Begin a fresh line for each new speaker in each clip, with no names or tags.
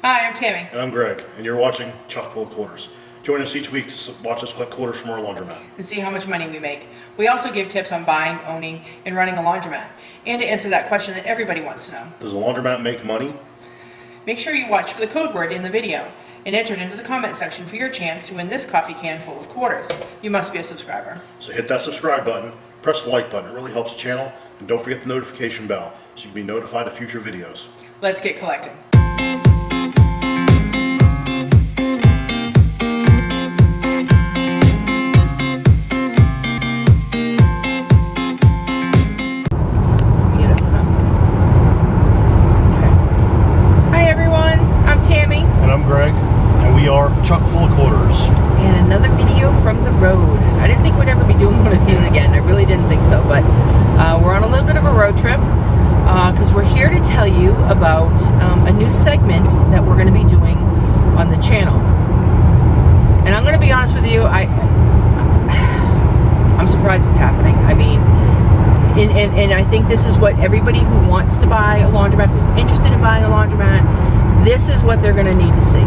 Hi, I'm Tammy.
And I'm Greg, and you're watching Chock Full of Quarters. Join us each week to watch us collect quarters from our laundromat.
And see how much money we make. We also give tips on buying, owning, and running a laundromat. And to answer that question that everybody wants to know.
Does a laundromat make money?
Make sure you watch for the code word in the video and enter it into the comment section for your chance to win this coffee can full of quarters. You must be a subscriber.
So hit that subscribe button, press the like button. It really helps the channel. And don't forget the notification bell so you can be notified of future videos.
Let's get collecting.
Greg, and we are Chock Full of Quarters.
And another video from the road. I didn't think we'd ever be doing one of these again. I really didn't think so, but we're on a little bit of a road trip because we're here to tell you about a new segment that we're going to be doing on the channel. And I'm going to be honest with you, I'm surprised it's happening. I mean, and I think this is what everybody who wants to buy a laundromat, who's interested in buying a laundromat, this is what they're going to need to see.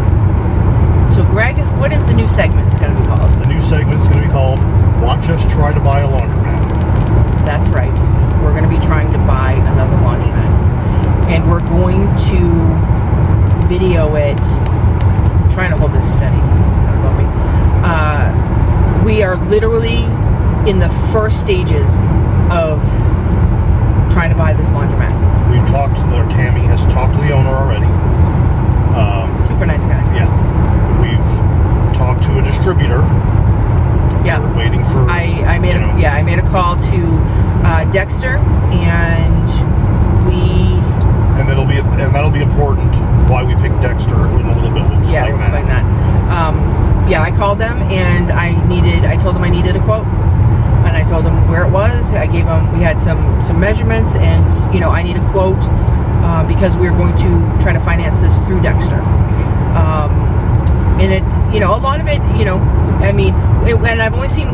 So, Greg, what is the new segment going to be called?
The new segment is going to be called Watch Us Try to Buy a Laundromat.
That's right. We're going to be trying to buy another laundromat. And we're going to video it. I'm trying to hold this steady. It's kind of bumpy. We are literally in the first stages of trying to buy this laundromat.
We've talked, Tammy has talked to the owner already.
Super nice guy.
Yeah. We've talked to a distributor.
Yeah.
We're waiting for.
I made a call to Dexter, and that'll be important. Why we picked Dexter in a little bit. We'll explain that. I called them, and I told them I needed a quote, and I told them where it was. I gave them. We had some measurements, and I need a quote. Because we're going to try to finance this through Dexter. And it, a lot of it, and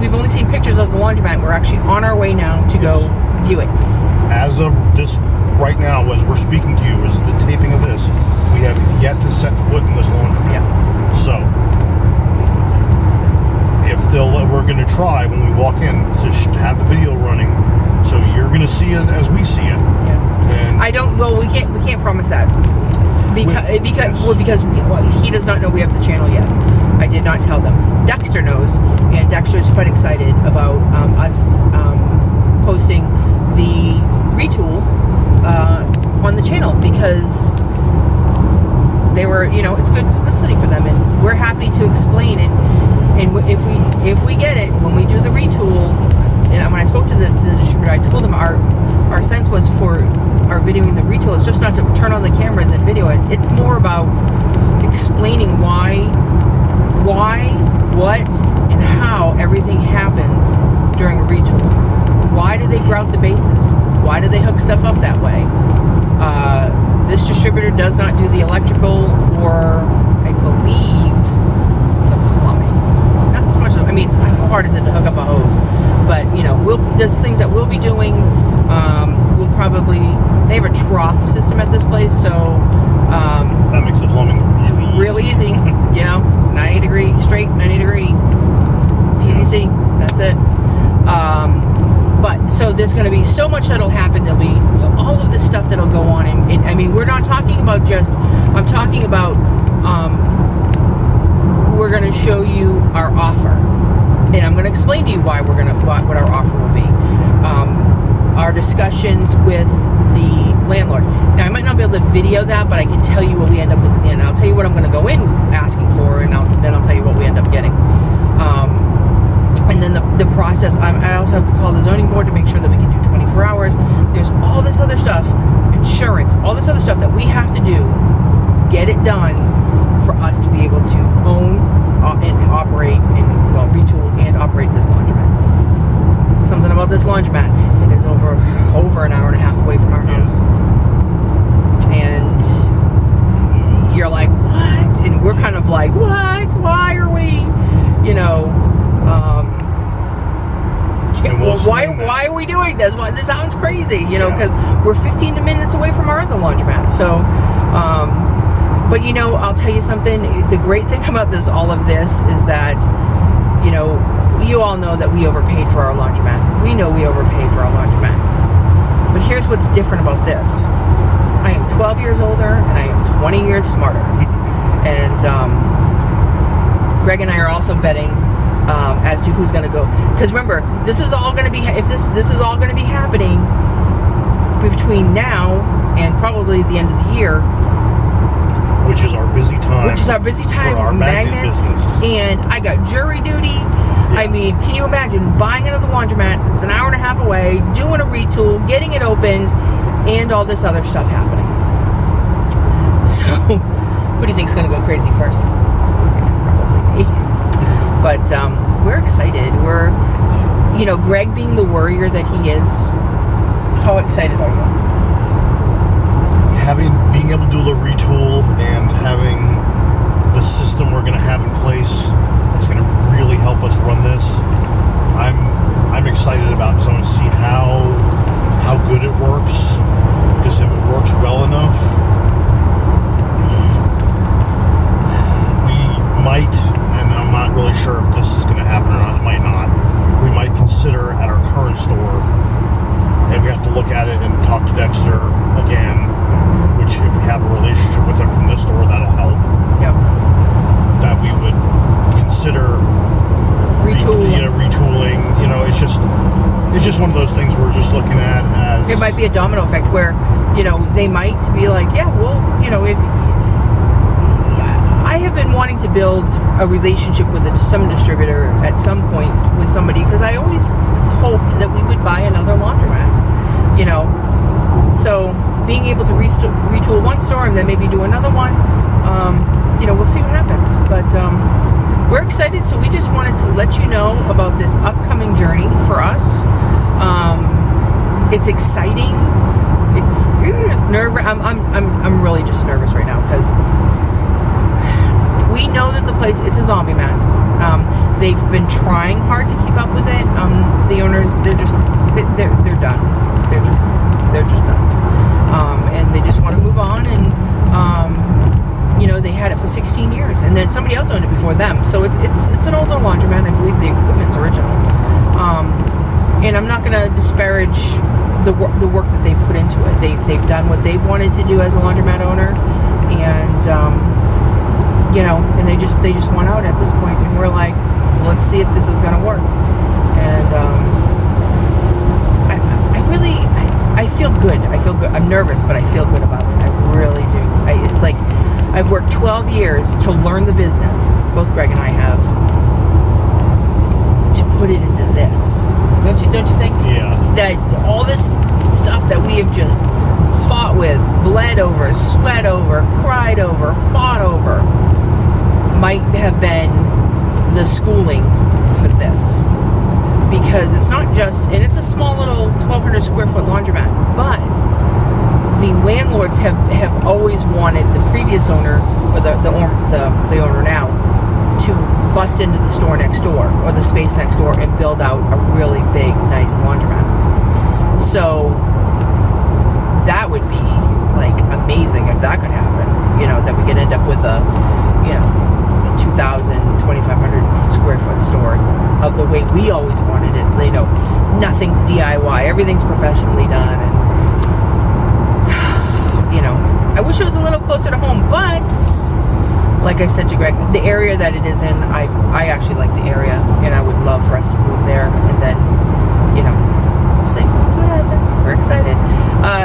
we've only seen pictures of the laundromat. We're actually on our way now to go view it.
As of this, right now, as we're speaking to you, as the taping of this, we have yet to set foot in this laundromat.
Yeah.
So, we're going to try when we walk in to have the video running, so you're going to see it as we see it.
Yeah.
And
we can't promise that because he does not know we have the channel yet. I did not tell them. Dexter knows, and Dexter is quite excited about us posting the retool on the channel because they were, it's good publicity for them, and we're happy to explain it. And if we get it when we do the retool, and when I spoke to the distributor, I told him our sense was for our videoing the retool is just not to turn on the cameras and video it. It's more about explaining why, what, and how everything happens during a retool. Why do they grout the bases? Why do they hook stuff up that way? This distributor does not do the electrical or, I believe, the plumbing. Not so much. How hard is it to hook up a hose? But there's things that we'll be doing. We'll probably. They have a trough system at this place, so
that makes the plumbing
really easy. 90 degree straight, 90 degree PVC. That's it. But so there's going to be so much that'll happen. There'll be all of this stuff that'll go on, and we're not talking about just. I'm talking about. We're going to show you our offer, and I'm going to explain to you why what our offer will be. Our discussions with the landlord. Now, I might not be able to video that, but I can tell you what we end up with in the end. I'll tell you what I'm going to go in asking for, and then I'll tell you what we end up getting. And then the process, I also have to call the zoning board to make sure that we can do 24 hours. There's all this other stuff, insurance, all this other stuff that we have to do, get it done for us to be able to own and operate and, retool and operate this laundromat. Something about this laundromat. It is over an hour and a half away from our house. And you're like, what? And we're kind of like, what? Why are we, why are we doing this? Well, this sounds crazy, because we're 15 minutes away from our other laundromat. So, But I'll tell you something. The great thing about all of this is that, you all know that we overpaid for our laundromat. We know we overpaid for our laundromat. But here's what's different about this. I am 12 years older and I am 20 years smarter. And Greg and I are also betting as to who's going to go. Because remember, this is all going to be, if this is all going to be happening between now and probably the end of the year.
Which is our busy time.
For our magnet
business.
And I got jury duty. Yeah. I mean, can you imagine buying another laundromat? It's an hour and a half away, doing a retool, getting it opened, and all this other stuff happening. So, who do you think's going to go crazy first? Probably me. But we're excited. We're, Greg being the warrior that he is. How excited are you?
Being able to do the retool and having the system we're going to have in place that's going to really help us run this, I'm excited about, because I want to see how good it works. Because if it works well enough, we might, and I'm not really sure if this is going to happen or not, it might not, we might consider at our current store, and we have to look at it and talk to Dexter again, which if we have a relationship with them from this store, that'll help.
Yep.
That we would consider retooling. It's just one of those things we're just looking at as...
It might be a domino effect where, they might be like, yeah, well, if... I have been wanting to build a relationship with some distributor at some point with somebody, because I always hoped that we would buy another laundromat, So being able to retool one store and then maybe do another one, we'll see what happens. But we're excited, so we just wanted to let you know about this upcoming journey for us. It's exciting. It's nerve-wracking. I'm really just nervous right now, because we know that the place, it's a zombie mat. They've been trying hard to keep up with it. The owners, they're done. They're just done. And they just want to move on, and they had it for 16 years, and then somebody else owned it before them. So it's an older laundromat. I believe the equipment's original. And I'm not going to disparage the work that they've put into it. They've done what they've wanted to do as a laundromat owner, and and they just want out at this point. And we're like, well, let's see if this is going to work. And I feel good. I'm nervous, but I feel good about it. I really do. It's like I've worked 12 years to learn the business. Both Greg and I have, to put it into this. Don't you think?
Yeah.
That all this stuff that we have just fought with, bled over, sweat over, cried over, fought over, might have been the schooling for this. Because it's not just, and it's a small little 1,200 square foot laundromat, but the landlords have always wanted the previous owner, or the owner now, to bust into the store next door, or the space next door, and build out a really big, nice laundromat. So that would be like amazing if that could happen. That we could end up with a 2,000, 2,500 square foot store of the way we always wanted it. Nothing's DIY, everything's professionally done, and I wish it was a little closer to home, but like I said to Greg, the area that it is in, I actually like the area, and I would love for us to move there, and then we'll see what happens. We're excited.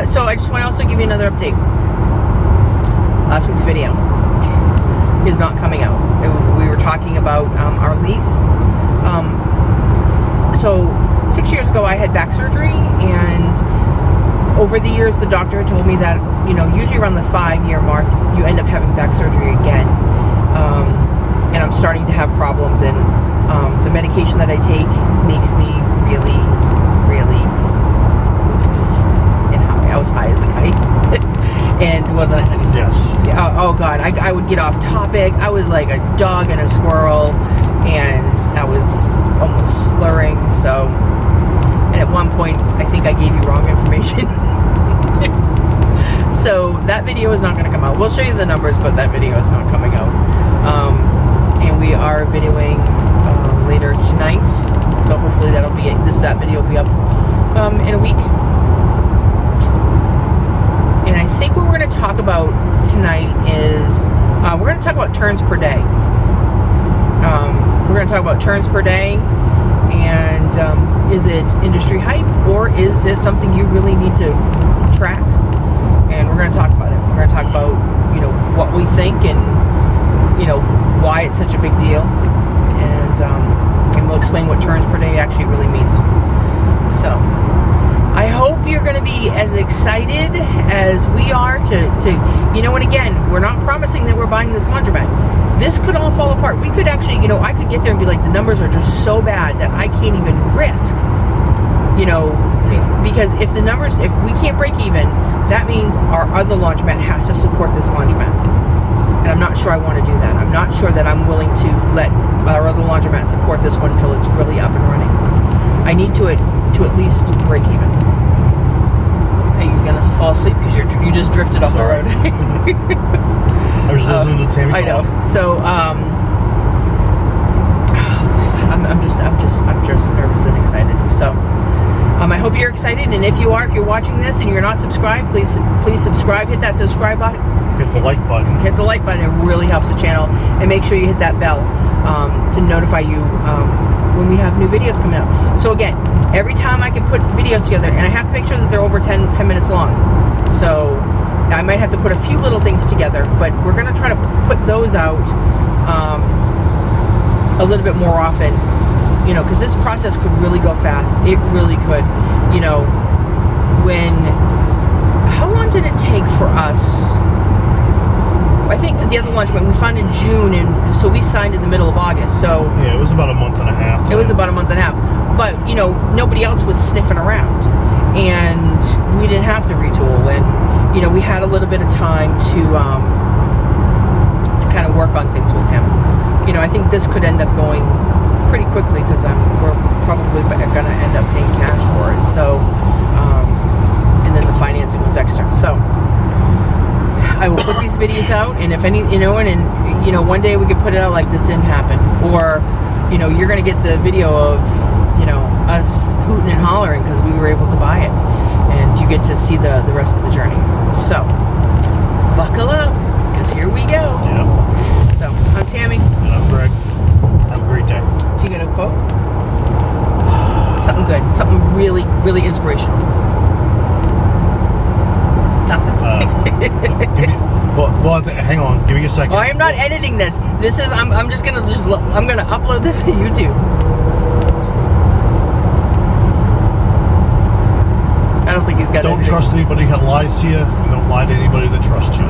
So I just want to also give you another update. Last week's video is not coming out. We were talking about our lease. So 6 years ago I had back surgery, and over the years the doctor had told me that usually around the 5-year mark you end up having back surgery again. And I'm starting to have problems, and the medication that I take makes me really, really loopy and high. I was high as a kite. And wasn't it?
Yes.
Oh God, I would get off topic. I was like a dog and a squirrel, and I was almost slurring. So, and at one point, I think I gave you wrong information. So that video is not going to come out. We'll show you the numbers, but that video is not coming out. And we are videoing later tonight, so hopefully that video will be up in a week. And I think what we're going to talk about tonight is we're going to talk about turns per day. We're going to talk about turns per day, and is it industry hype, or is it something you really need to track? And we're going to talk about it. We're going to talk about, you know, what we think, and, you know, why it's such a big deal, and we'll explain what turns per day actually really means. So I hope you're going to be as excited as we are to, you know, and again, we're not promising that we're buying this laundromat. This could all fall apart. We could actually, you know, I could get there and be like, the numbers are just so bad that I can't even risk, you know, because if we can't break even, that means our other laundromat has to support this laundromat. And I'm not sure I want to do that. I'm not sure that I'm willing to let our other laundromat support this one until it's really up and running. I need to at least break even. Are you going to fall asleep because you just drifted off the road?
I was listening to Tammy.
I know. So I'm just nervous and excited. So I hope you're excited, and if you're watching this and you're not subscribed, please subscribe. Hit that subscribe button.
Hit the like button.
Hit the like button. It really helps the channel, and make sure you hit that bell to notify you when we have new videos coming out. So again, every time I can put videos together, and I have to make sure that they're over 10 minutes long. So I might have to put a few little things together, but we're going to try to put those out a little bit more often, you know, because this process could really go fast. It really could. You know, how long did it take for us? I think the other laundromat we found in June, and so we signed in the middle of August. So
yeah, it was about a month and a half.
It was about a month and a half. But, you know, nobody else was sniffing around, and we didn't have to retool, and, you know, we had a little bit of time to kind of work on things with him. You know, I think this could end up going pretty quickly because we're probably going to end up paying cash for it. So, and then the financing with Dexter. So I will put these videos out, and if any, you know, and you know, one day we could put it out like this didn't happen, or, you know, you're going to get the video of, you know, us hooting and hollering because we were able to buy it, and you get to see the rest of the journey. So buckle up, because here we go.
Yeah.
So I'm Tammy.
And I'm Greg. Have a great day.
Do you get a quote? Something good. Something really, really inspirational. Nothing.
Hang on. Give me a second.
Oh, I am not editing this. This is I'm gonna upload this to YouTube. I don't think he's got.
Don't trust anybody that lies to you, and don't lie to anybody that trusts you.